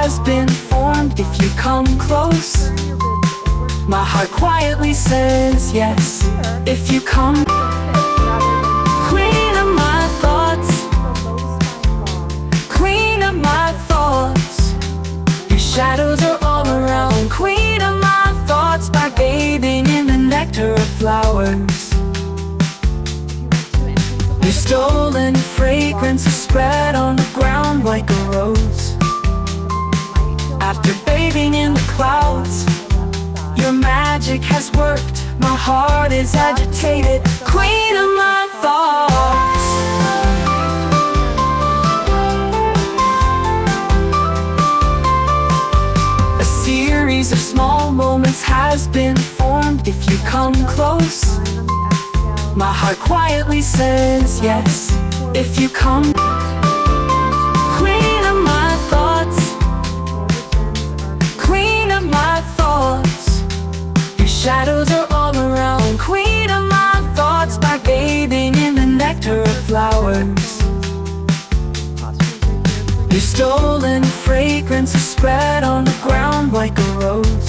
has been formed if you come close. My heart quietly says yes if you come. Queen of my thoughts, queen of my thoughts. Your shadows are all around. Queen of my thoughts, by bathing in the nectar of flowers. Your stolen fragrance is spread on the ground like a rose. After bathing in the clouds, your magic has worked. My heart is agitated. Queen of my thoughts. A series of small moments has been formed if you come close. My heart quietly says yes if you come. Queen of my thoughts, queen of my thoughts. Your shadows are all around. Queen of my thoughts, by bathing in the nectar of flowers. Your stolen fragrance is spread on the ground like a rose.